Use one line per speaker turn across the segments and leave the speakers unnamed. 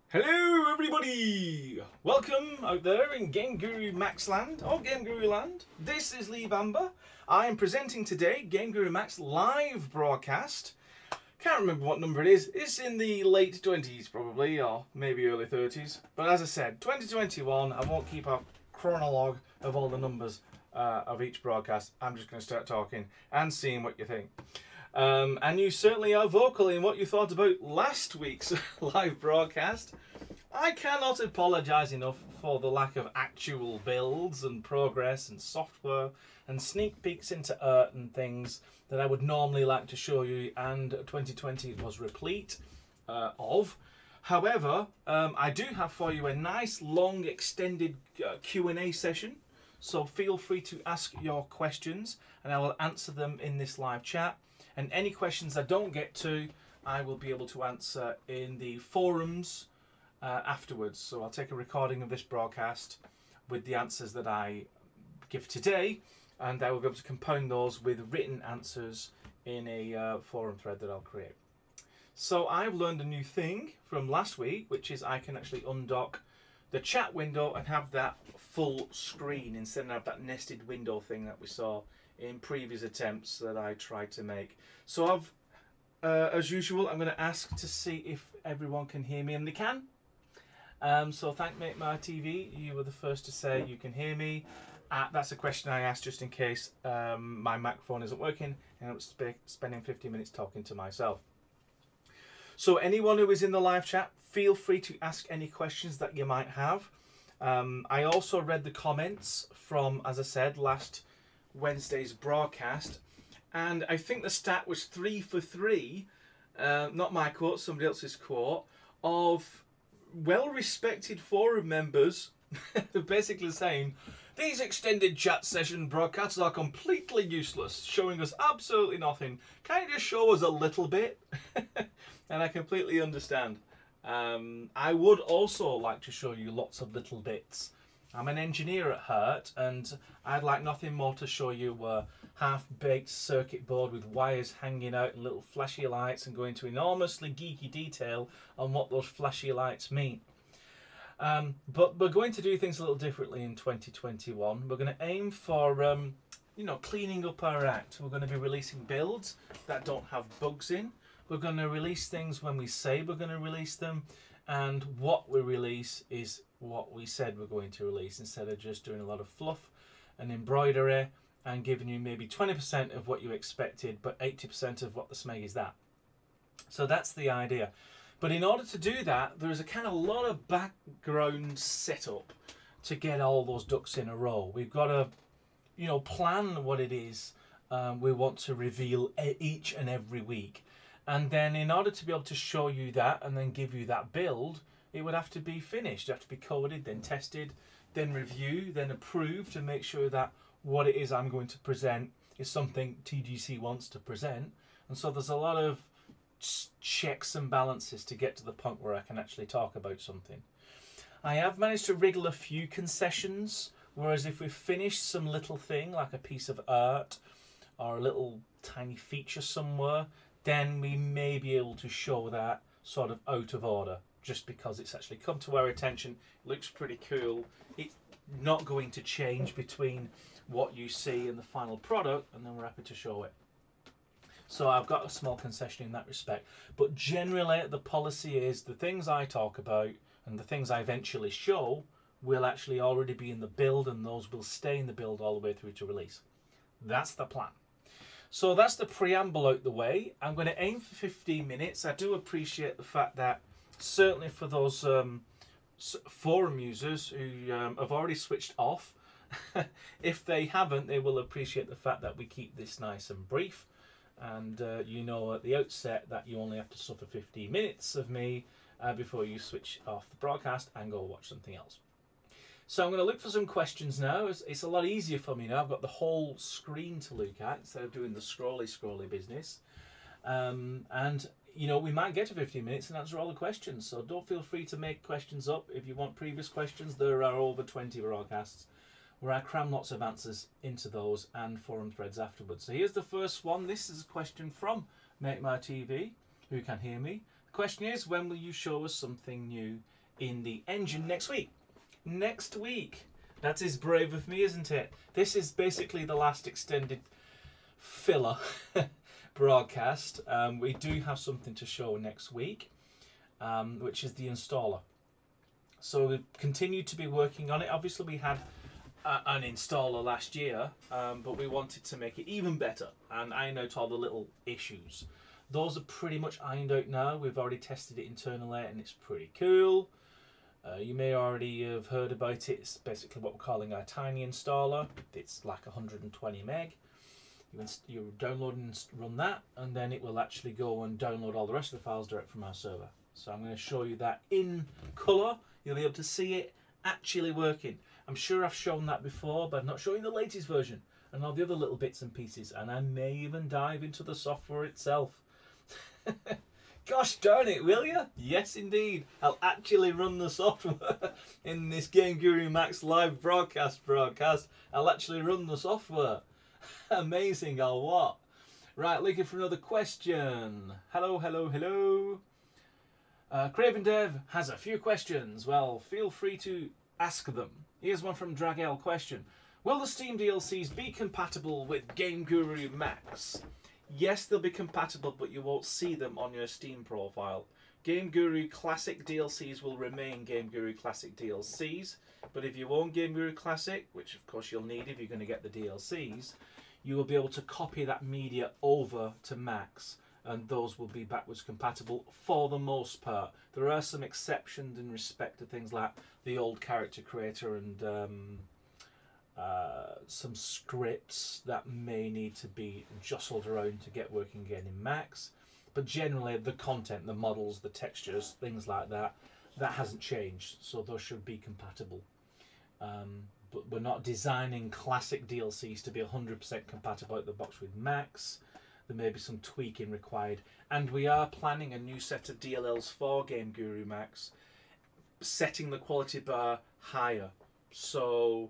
Hello everybody! Welcome out there in GameGuru Max Land, or GameGuru Land. This is Lee Bamber. I am presenting today GameGuru Max live broadcast. Can't remember what number it is. It's in the late 20s probably, or maybe early 30s. But as I said, 2021, I won't keep a chronologue of all the numbers of each broadcast. I'm just going to start talking and seeing what you think. And you certainly are vocal in what you thought about last week's live broadcast. I cannot apologise enough for the lack of actual builds and progress and software and sneak peeks into art and things that I would normally like to show you, and 2020 was replete of. However, I do have for you a nice long extended Q&A session, so feel free to ask your questions and I will answer them in this live chat. And any questions I don't get to, I will be able to answer in the forums afterwards. So I'll take a recording of this broadcast with the answers that I give today, and I will be able to compound those with written answers in a forum thread that I'll create. So I've learned a new thing from last week, which is I can actually undock the chat window and have that full screen instead of that nested window thing that we saw in previous attempts that I tried to make. So as usual, I'm going to ask to see if everyone can hear me, and they can. So thank Make My TV, you were the first to say you can hear me. That's a question I asked just in case my microphone isn't working and I'm spending 50 minutes talking to myself. So anyone who is in the live chat, feel free to ask any questions that you might have. I also read the comments from, as I said, last Wednesday's broadcast, and I think the stat was 3 for 3, not my quote, somebody else's quote, of well-respected forum members basically saying these extended chat session broadcasts are completely useless, showing us absolutely nothing. Can you just show us a little bit? And I completely understand. I would also like to show you lots of little bits. I'm an engineer at heart, and I'd like nothing more to show you a half-baked circuit board with wires hanging out and little flashy lights and go into enormously geeky detail on what those flashy lights mean. But we're going to do things a little differently in 2021. We're going to aim for, you know, cleaning up our act. We're going to be releasing builds that don't have bugs in. We're going to release things when we say we're going to release them, and what we release is what we said we're going to release, instead of just doing a lot of fluff and embroidery and giving you maybe 20% of what you expected but 80% of what the smeg is that. So that's the idea. But in order to do that, there's a kind of lot of background setup to get all those ducks in a row. We've got to, you know, plan what it is we want to reveal each and every week. And then in order to be able to show you that and then give you that build, it would have to be finished. It would have to be coded, then tested, then reviewed, then approved to make sure that what it is I'm going to present is something TGC wants to present. And so there's a lot of checks and balances to get to the point where I can actually talk about something. I have managed to wriggle a few concessions, whereas if we finish some little thing like a piece of art or a little tiny feature somewhere, then we may be able to show that sort of out of order, just because it's actually come to our attention. It looks pretty cool. It's not going to change between what you see and the final product, and then we're happy to show it. So I've got a small concession in that respect. But generally, the policy is the things I talk about and the things I eventually show will actually already be in the build, and those will stay in the build all the way through to release. That's the plan. So that's the preamble out the way. I'm going to aim for 15 minutes. I do appreciate the fact that certainly for those forum users who have already switched off, if they haven't, they will appreciate the fact that we keep this nice and brief. And you know at the outset that you only have to suffer 15 minutes of me before you switch off the broadcast and go watch something else. So I'm going to look for some questions now. It's a lot easier for me now. I've got the whole screen to look at instead of doing the scrolly business. And, you know, we might get to 15 minutes and answer all the questions. So don't feel free to make questions up. If you want previous questions, there are over 20 broadcasts where I cram lots of answers into those and forum threads afterwards. So here's the first one. This is a question from Make My TV, who can hear me. The question is, when will you show us something new in the engine next week? Next week. That is brave of me, isn't it? This is basically the last extended filler broadcast. We do have something to show next week, which is the installer. So we've continued to be working on it. Obviously, we had an installer last year, but we wanted to make it even better and iron out all the little issues. Those are pretty much ironed out now. We've already tested it internally and it's pretty cool. You may already have heard about it. It's basically what we're calling our tiny installer. It's like 120 meg. You download and run that, and then it will actually go and download all the rest of the files direct from our server. So I'm going to show you that in colour. You'll be able to see it actually working. I'm sure I've shown that before, but I'm not showing the latest version and all the other little bits and pieces. And I may even dive into the software itself. Gosh darn it, will you? Yes, indeed. I'll actually run the software in this GameGuru Max live broadcast. I'll actually run the software. Amazing, or what? Right, looking for another question. Hello. Craven Dev has a few questions. Well, feel free to ask them. Here's one from Dragel. Question: will the Steam DLCs be compatible with GameGuru Max? Yes, they'll be compatible, but you won't see them on your Steam profile. GameGuru Classic DLCs will remain GameGuru Classic DLCs, but if you own GameGuru Classic, which of course you'll need if you're going to get the DLCs, you will be able to copy that media over to Max, and those will be backwards compatible for the most part. There are some exceptions in respect to things like the old character creator and some scripts that may need to be jostled around to get working again in Max. But generally the content, the models, the textures, things like that, that hasn't changed, so those should be compatible. But we're not designing classic DLCs to be 100% compatible out the box with Max. There may be some tweaking required, and we are planning a new set of DLLs for GameGuru Max, setting the quality bar higher. So,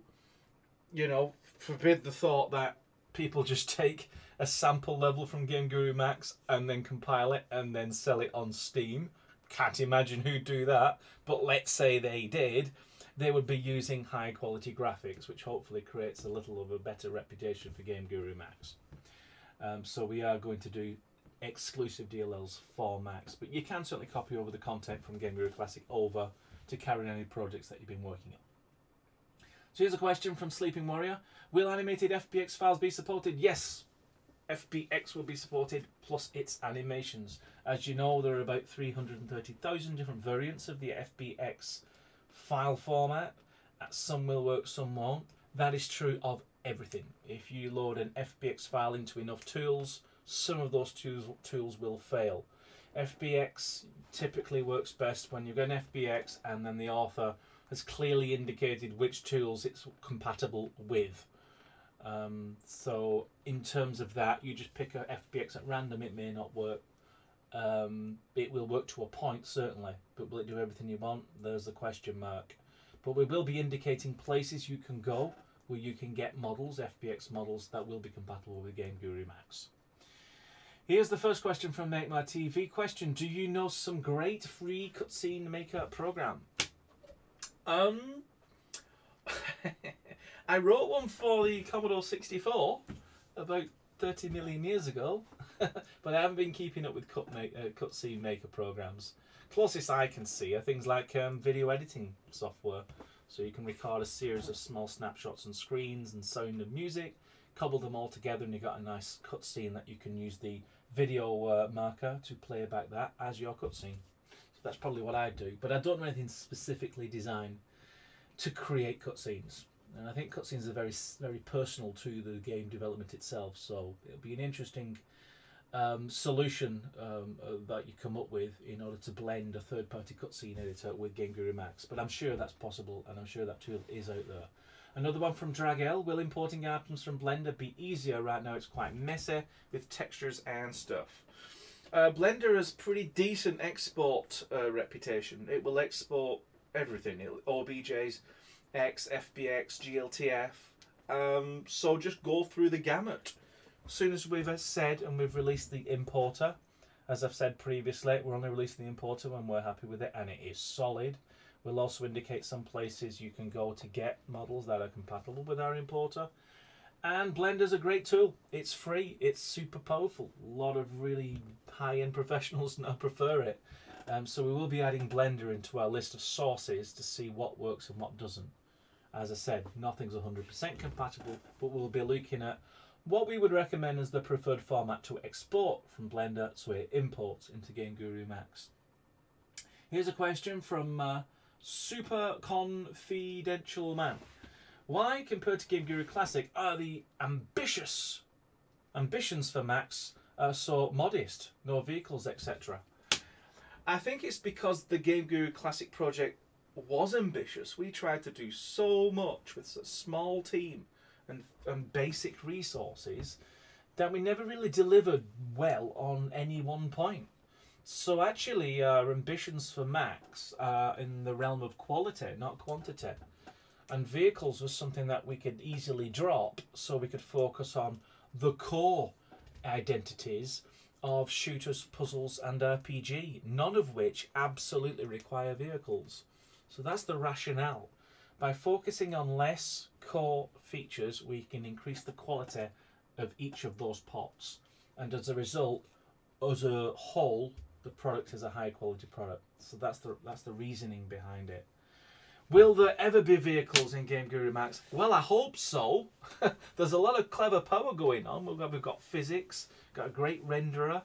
you know, forbid the thought that people just take a sample level from GameGuru Max and then compile it and then sell it on Steam. Can't imagine who'd do that, but let's say they did. They would be using high quality graphics, which hopefully creates a little of a better reputation for GameGuru Max. So we are going to do exclusive DLLs for Max, but you can certainly copy over the content from GameGuru Classic over to carry on any projects that you've been working on. So here's a question from Sleeping Warrior. Will animated FBX files be supported? Yes, FBX will be supported, plus its animations. As you know, there are about 330,000 different variants of the FBX file format. Some will work, some won't. That is true of everything. If you load an FBX file into enough tools, some of those tools will fail. FBX typically works best when you've got an FBX and then the author has clearly indicated which tools it's compatible with. So in terms of that, you just pick a FBX at random. It may not work. It will work to a point, certainly, but will it do everything you want? There's the question mark. But we will be indicating places you can go where you can get models, FBX models, that will be compatible with GameGuru Max. Here's the first question from Make My TV. Question: do you know some great free cutscene maker program? I wrote one for the Commodore 64 about 30 million years ago, but I haven't been keeping up with cutscene maker programs. Closest I can see are things like video editing software, so you can record a series of small snapshots and screens and sound and music, cobble them all together, and you've got a nice cutscene that you can use the video marker to play back that as your cutscene. So that's probably what I do, but I don't know anything specifically designed to create cutscenes. And I think cutscenes are very, very personal to the game development itself, so it'll be an interesting solution that you come up with in order to blend a third-party cutscene editor with GameGuru Max. But I'm sure that's possible, and I'm sure that tool is out there. Another one from Dragel: will importing items from Blender be easier? Right now it's quite messy with textures and stuff. Blender has pretty decent export reputation. It will export everything. OBJs, X, FBX, GLTF. So just go through the gamut. As soon as we've said and we've released the importer, As I've said previously, we're only releasing the importer when we're happy with it, and it is solid. We'll also indicate some places you can go to get models that are compatible with our importer. And Blender's a great tool. It's free. It's super powerful. A lot of really high-end professionals now prefer it. So we will be adding Blender into our list of sources to see what works and what doesn't. As I said, nothing's 100% compatible, but we'll be looking at what we would recommend as the preferred format to export from Blender so it imports into GameGuru Max. Here's a question from Super Confidential Man. Why, compared to GameGuru Classic, are the ambitions for Max so modest? No vehicles, etc. I think it's because the GameGuru Classic project was ambitious. We tried to do so much with a small team and basic resources that we never really delivered well on any one point. So actually our ambitions for Max are in the realm of quality, not quantity. And vehicles was something that we could easily drop so we could focus on the core identities of shooters, puzzles and RPG, none of which absolutely require vehicles. So that's the rationale. By focusing on less core features, we can increase the quality of each of those pots. And as a result, as a whole, the product is a high quality product. So that's the reasoning behind it. Will there ever be vehicles in GameGuru Max? Well, I hope so. There's a lot of clever power going on. We've got physics, got a great renderer,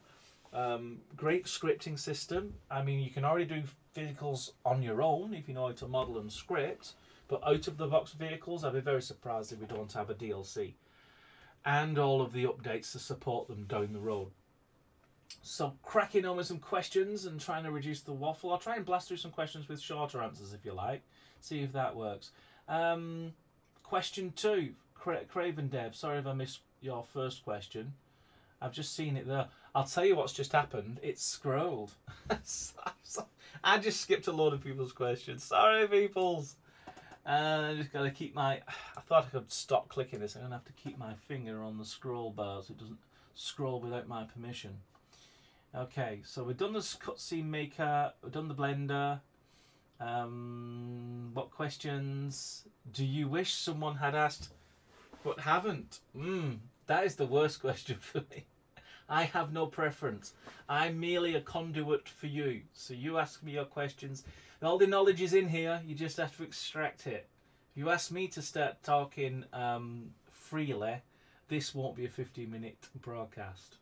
great scripting system. I mean, you can already do vehicles on your own if you know how to model and script. But out of the box vehicles, I'd be very surprised if we don't have a DLC. And all of the updates to support them down the road. So cracking on with some questions and trying to reduce the waffle. I'll try and blast through some questions with shorter answers if you like. See if that works. Question 2, Craven Dev. Sorry if I missed your first question. I've just seen it there. I'll tell you what's just happened. It's scrolled. I just skipped a load of people's questions. Sorry, peoples. I just got to keep my... I thought I could stop clicking this. I'm going to have to keep my finger on the scroll bar so it doesn't scroll without my permission. Okay, so we've done the cutscene maker, we've done the Blender. What questions do you wish someone had asked but haven't? That is the worst question for me. I have no preference. I'm merely a conduit for you. So you ask me your questions. All the knowledge is in here. You just have to extract it. If you ask me to start talking freely, this won't be a 15-minute broadcast.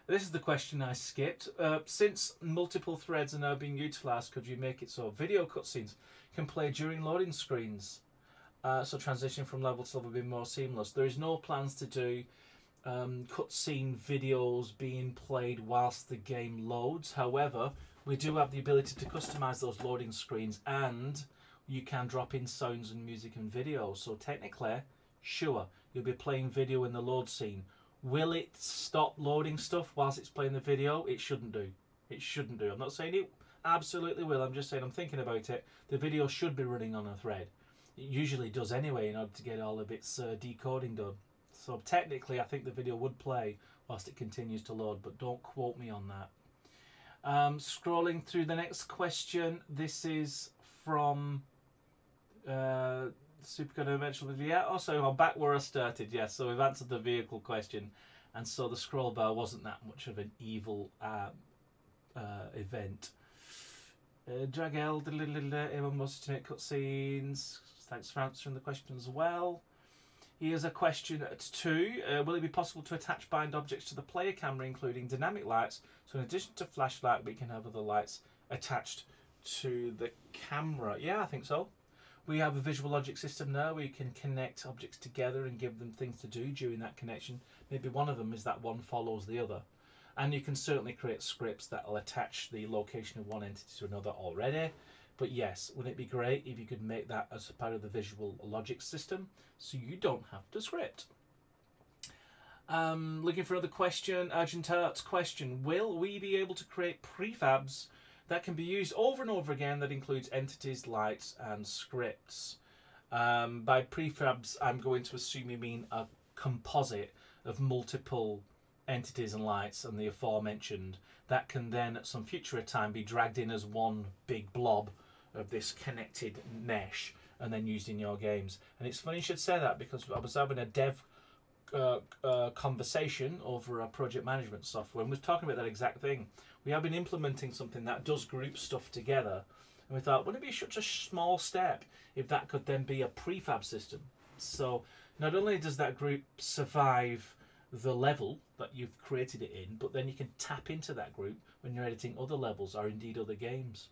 This is the question I skipped. Since multiple threads are now being utilised, could you make it so video cutscenes can play during loading screens? So transition from level to level will be more seamless. There is no plans to do cutscene videos being played whilst the game loads. However, we do have the ability to customise those loading screens, and you can drop in sounds and music and video. So technically, sure, you'll be playing video in the load scene. Will it stop loading stuff whilst it's playing the video? It shouldn't do. It shouldn't do. I'm not saying it absolutely will. I'm just saying I'm thinking about it. The video should be running on a thread. It usually does anyway in order to get all of its decoding done. So technically, I think the video would play whilst it continues to load, but don't quote me on that. Scrolling through the next question. This is from Super Conventional. Yeah, also I'm back where I started. Yes, so we've answered the vehicle question, and so the scroll bar wasn't that much of an evil event. Dragel, everyone wants to make cutscenes. Thanks for answering the question as well. Here's a question at 2. Will it be possible to attach bind objects to the player camera, including dynamic lights? So in addition to flashlight, we can have other lights attached to the camera. Yeah, I think so. We have a visual logic system now where you can connect objects together and give them things to do during that connection. Maybe one of them is that one follows the other. And you can certainly create scripts that will attach the location of one entity to another already. But yes, wouldn't it be great if you could make that as part of the visual logic system so you don't have to script? Looking for another question. Urgent Arts question. Will we be able to create prefabs that can be used over and over again that includes entities, lights and scripts? By prefabs, I'm going to assume you mean a composite of multiple entities and lights and the aforementioned that can then at some future time be dragged in as one big blob of this connected mesh and then used in your games. And it's funny you should say that, because I was having a dev conversation over our project management software, and we're talking about that exact thing. We have been implementing something that does group stuff together, and we thought, wouldn't it be such a small step if that could then be a prefab system? So not only does that group survive the level that you've created it in, but then you can tap into that group when you're editing other levels or indeed other games.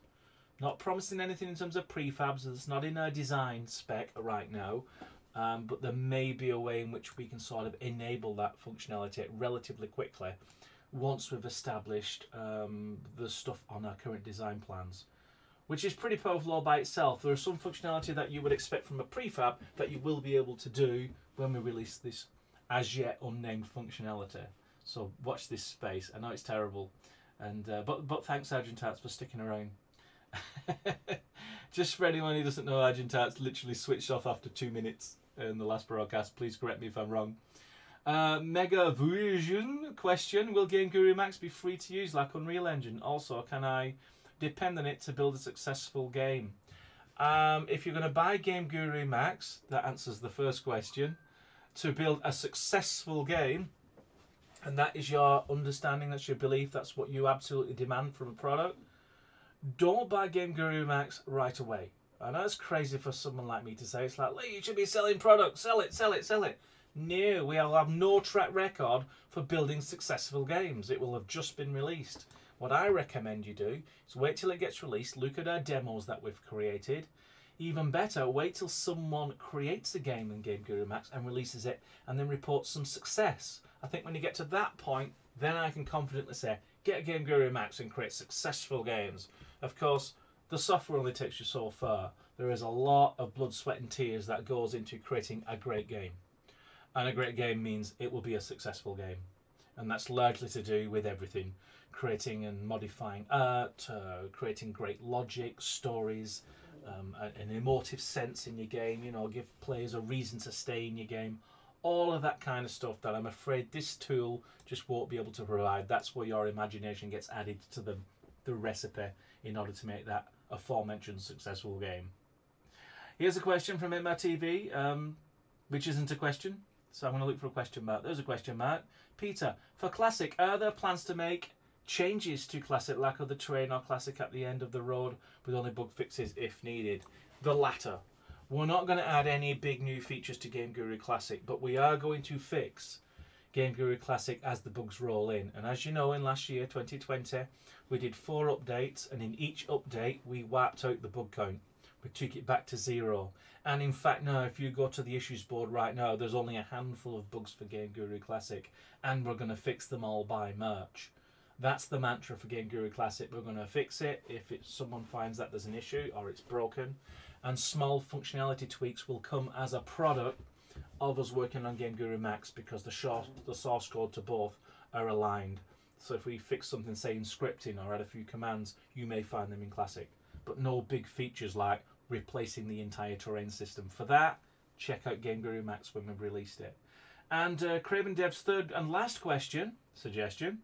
Not promising anything in terms of prefabs, it's not in our design spec right now, but there may be a way in which we can sort of enable that functionality relatively quickly once we've established the stuff on our current design plans, which is pretty powerful all by itself. There is some functionality that you would expect from a prefab that you will be able to do when we release this as yet unnamed functionality. So watch this space. I know it's terrible, and but thanks Argent Arts for sticking around. Just for anyone who doesn't know, Argent Arts literally switched off after 2 minutes in the last broadcast. Please correct me if I'm wrong. Mega Version question: will GameGuru Max be free to use like Unreal Engine? Also, can I depend on it to build a successful game? If you're going to buy GameGuru Max, that answers the first question. To build a successful game, and that is your understanding, that's your belief, that's what you absolutely demand from a product, don't buy GameGuru Max right away. I know it's crazy for someone like me to say. It's like, Lee, you should be selling products, sell it, sell it, sell it. No, we will have no track record for building successful games. It will have just been released. What I recommend you do is wait till it gets released, look at our demos that we've created. Even better, wait till someone creates a game in GameGuru Max and releases it and then reports some success. I think when you get to that point, then I can confidently say, get a GameGuru Max and create successful games. Of course, the software only takes you so far. There is a lot of blood, sweat and tears that goes into creating a great game. And a great game means it will be a successful game. And that's largely to do with everything. Creating and modifying art, creating great logic, stories, an emotive sense in your game, you know, give players a reason to stay in your game. All of that kind of stuff that I'm afraid this tool just won't be able to provide. That's where your imagination gets added to the recipe in order to make that aforementioned successful game. Here's a question from MRTV, which isn't a question, so I'm going to look for a question mark. There's a question mark. Peter, for Classic, are there plans to make changes to Classic like other Terrain or Classic at the end of the road with only bug fixes if needed? The latter. We're not going to add any big new features to GameGuru Classic, but we are going to fix GameGuru Classic as the bugs roll in. And as you know, in last year, 2020, we did 4 updates, and in each update we wiped out the bug count. We took it back to 0. And in fact now, if you go to the issues board right now, there's only a handful of bugs for GameGuru Classic, and we're going to fix them all by March. That's the mantra for GameGuru Classic. We're going to fix it if someone finds that there's an issue or it's broken. And small functionality tweaks will come as a product of us working on GameGuru Max, because the source code to both are aligned. So if we fix something, say in scripting, or add a few commands, you may find them in Classic. But no big features like replacing the entire terrain system. For that, check out GameGuru Max when we've released it. And Craven Dev's third and last suggestion.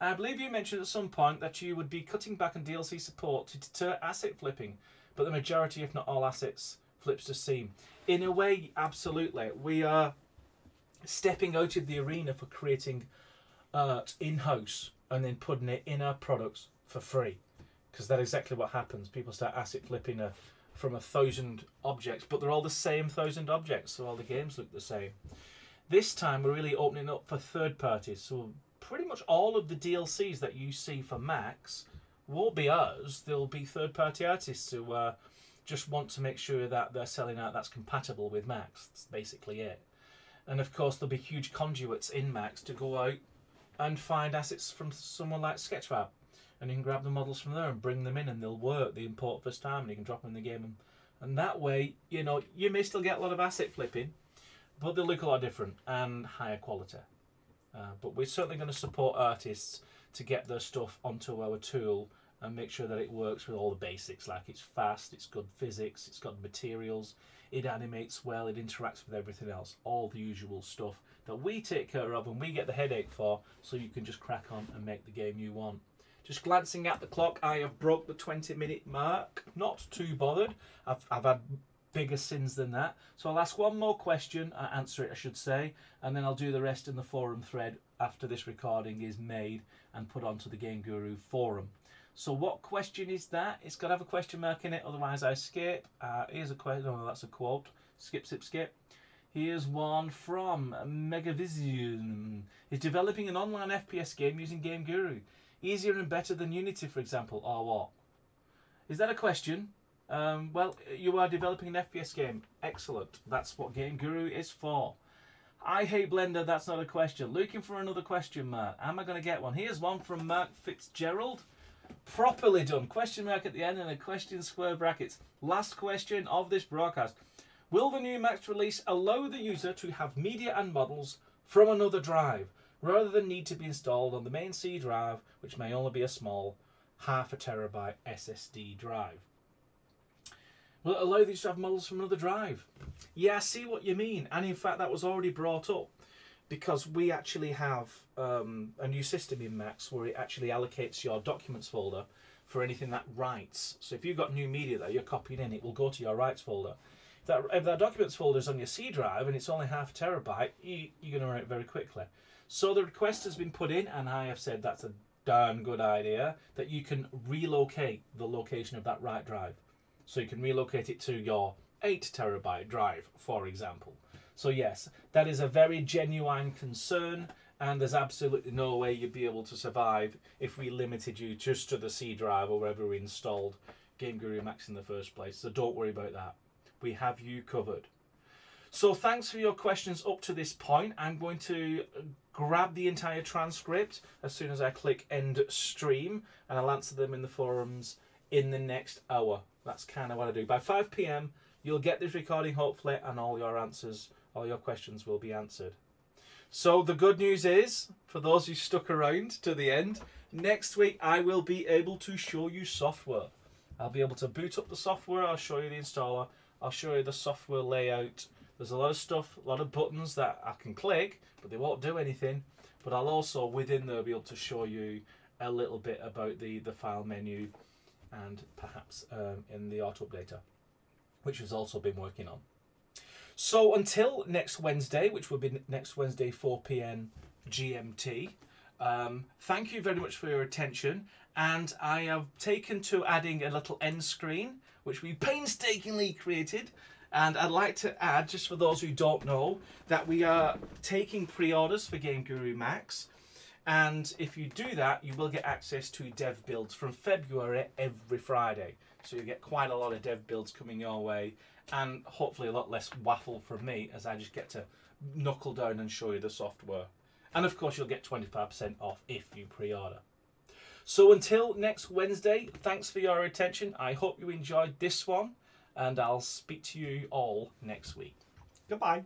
I believe you mentioned at some point that you would be cutting back on DLC support to deter asset flipping, but the majority, if not all assets, flips to Steam. In a way, absolutely. We are stepping out of the arena for creating art in-house and then putting it in our products for free. Because that's exactly what happens. People start asset flipping from 1,000 objects, but they're all the same 1,000 objects, so all the games look the same. This time we're really opening up for third parties, so pretty much all of the DLCs that you see for Max won't be us. There'll be third-party artists who just want to make sure that they're selling out that's compatible with Max. That's basically it. And of course there'll be huge conduits in Max to go out and find assets from someone like Sketchfab. And you can grab the models from there and bring them in, and they'll work. They import first time, and you can drop them in the game. And that way, you know, you may still get a lot of asset flipping, but they'll look a lot different and higher quality. But we're certainly going to support artists to get their stuff onto our tool and make sure that it works with all the basics, like it's fast, it's good physics, it's got materials, it animates well, it interacts with everything else, all the usual stuff that we take care of and we get the headache for, so you can just crack on and make the game you want. Just glancing at the clock, I have broke the 20-minute mark. Not too bothered. I've had bigger sins than that. So I'll ask one more question, answer it I should say, and then I'll do the rest in the forum thread after this recording is made and put onto the GameGuru forum. So what question is that? It's got to have a question mark in it, otherwise I skip. Here's a question. Oh, that's a quote. Skip, skip, skip. Here's one from Megavision. Is developing an online FPS game using GameGuru easier and better than Unity, for example, or what? Is that a question? Well, you are developing an FPS game. Excellent. That's what GameGuru is for. I hate Blender. That's not a question. Looking for another question mark. Am I going to get one? Here's one from Mark Fitzgerald. Properly done. Question mark at the end and a question square brackets. Last question of this broadcast. Will the new Max release allow the user to have media and models from another drive, rather than need to be installed on the main C drive, which may only be a small ½ TB SSD drive? Will it allow these to have models from another drive? Yeah, I see what you mean. And in fact, that was already brought up, because we actually have a new system in Max where it actually allocates your documents folder for anything that writes. So if you've got new media that you're copying in, it will go to your writes folder. If that documents folder is on your C drive and it's only ½ TB, you're going to run it very quickly. So the request has been put in, and I have said that's a darn good idea, that you can relocate the location of that write drive. So you can relocate it to your 8 TB drive, for example. So yes, that is a very genuine concern, and there's absolutely no way you'd be able to survive if we limited you just to the C drive or wherever we installed GameGuru Max in the first place. So don't worry about that. We have you covered. So thanks for your questions up to this point. I'm going to grab the entire transcript as soon as I click end stream, and I'll answer them in the forums in the next hour. That's kind of what I do. By 5 PM, you'll get this recording hopefully, and all your answers, all your questions will be answered. So the good news is, for those who stuck around to the end, next week I will be able to show you software. I'll be able to boot up the software, I'll show you the installer, I'll show you the software layout. There's a lot of stuff, a lot of buttons that I can click, but they won't do anything. But I'll also, within there, be able to show you a little bit about the file menu, and perhaps in the auto updater, which we've also been working on. So until next Wednesday, which will be next Wednesday 4 PM GMT, thank you very much for your attention, and I have taken to adding a little end screen, which we painstakingly created. And I'd like to add, just for those who don't know, that we are taking pre-orders for GameGuru Max. And if you do that, you will get access to dev builds from February every Friday. So you get quite a lot of dev builds coming your way, and hopefully a lot less waffle from me, as I just get to knuckle down and show you the software. And of course, you'll get 25% off if you pre-order. So until next Wednesday, thanks for your attention. I hope you enjoyed this one, and I'll speak to you all next week. Goodbye.